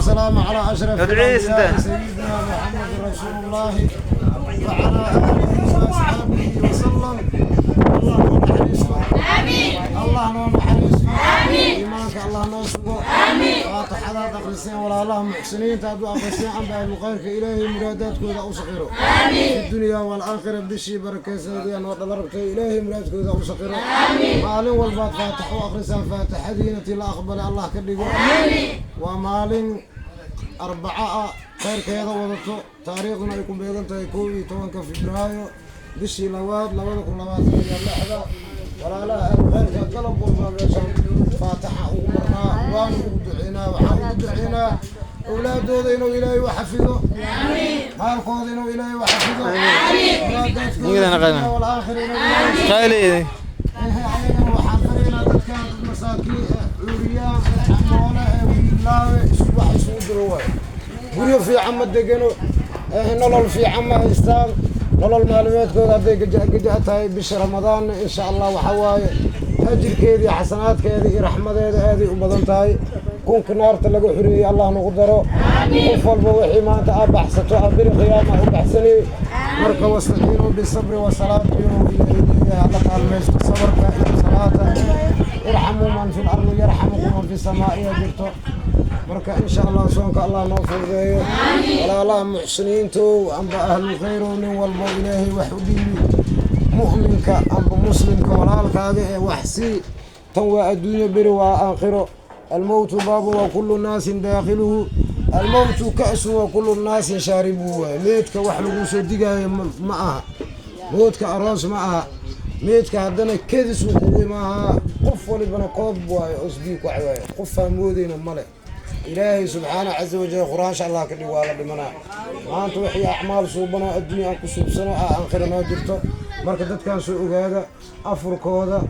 والسلام على أشرف الأنبياء سيدنا محمد رسول الله وعلى آله وأصحابه وسلم. اللهم نحرسه آمين. اللهم نحرسه آمين. إيمانك الله نصره آمين. فاتحة تقرسين ولا الله محسنين تدعو أقرسين عن بأهل الخير إلهي مراداتك إذا أسخره آمين. في الدنيا والآخرة بدشي بركة سيديان وطلبت إلهي مراداتك إذا أسخره آمين. مال والبات فاتح وأقرسين فاتحة دينتي لا أقبل الله كدقوا آمين. ومال أربعة خير كذا وضعته تاريخنا يكون بيضا تيكوي توانك في فبراير بشي لواد لوادكم لواد من اللحظة ولا لا الخير كقلب والبابيشان فاتحة ومرنا وان ودعينا وحاول دعينا أولاد دودينو إلهي وحفظه آمين. مال قوضينو إلهي وحفظه آمين. أولاد والآخرين خيلي علينا وحفرين تذكار المساكين عوريان حمولة ويلاوي سبح سودروا guryo fiican ma degano nolol fiican ma haystaan nolol maalmeedkooda hadday gajac tahay bisha ramadaan insha Allah waxa waaye ajirkeedii xasanaadkeedii iyo raxmadeeda aad u badan tahay kunka naarta lagu xuriyay Allah nagu daro qof walba wixii maanta aad baxsato abir qiyaama u baxsanay marka wastaqiinu bisabri wa salaati ilaahi Allah kaalmeeyo sabarka iyo salaata irhamu man fil ardi yarhamukum man fis samaa'i jirto marka insha Allah soonka Allah noo fududeeyo walaalaha muxsiniintu amba ahlu khayr min walba ilaahi wax u dhiibi mu'minka amba muslimka walaalkaaga ee wax si tan waa adduunyo bari waa aakhiro الموت باب وكل الناس داخله الموت كأس وكل الناس شاربه ميتك وحلو سدقة معها موتك أراس معها ميتك هدنا كدس وقوي معها قف ولبنا قب وأصديق وعواي قف مودين الملك إلهي سبحانه عز وجل خراش الله كدي والا بمنا ما أنت وحي أعمال صوبنا الدنيا كسب سنة آخرنا جرته مركزت كان سوق هذا أفرق هذا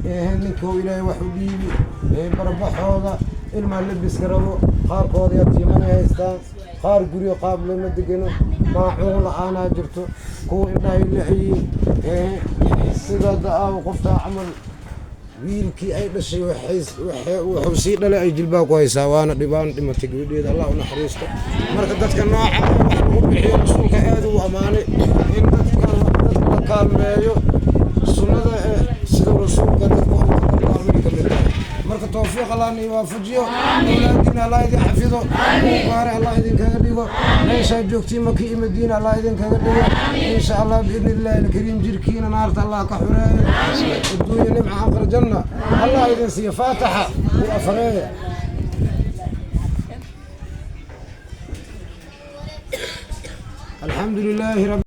هنكو إلهي وحبيبي بربح هذا إلما لبس كربو خار كود يتيمنا هيستان خار قريو قابل مدقينو ما عول أنا جرته كو إلهي اللحي سيدة وقفتها عمل wiilkii ay dhashay wuxuu sii dhalay ay jilbaa ku haysaa waana dhibaan dhimatay gabadheeda Allah u naxariisto marka dadka nooca wax lagu bixiyo rasuulka aad u amaanay in dadka la kaalmeeyo sunnada sida rasuulka dadka u kaalmeeyo kamid marka tawfiiq Allah ni waafajiyo awlaadina Allah idin xafido baari Allah idin kaga dhigo meesha joogtii Makka iyo Madiina Allah idin kaga dhigo insha Allah biidnillah al-kariim jirkiina naarta Allah ka xureeyo adduunyo nimca aakhir janna الله يدين سي فاتحة وأفرية الحمد لله رب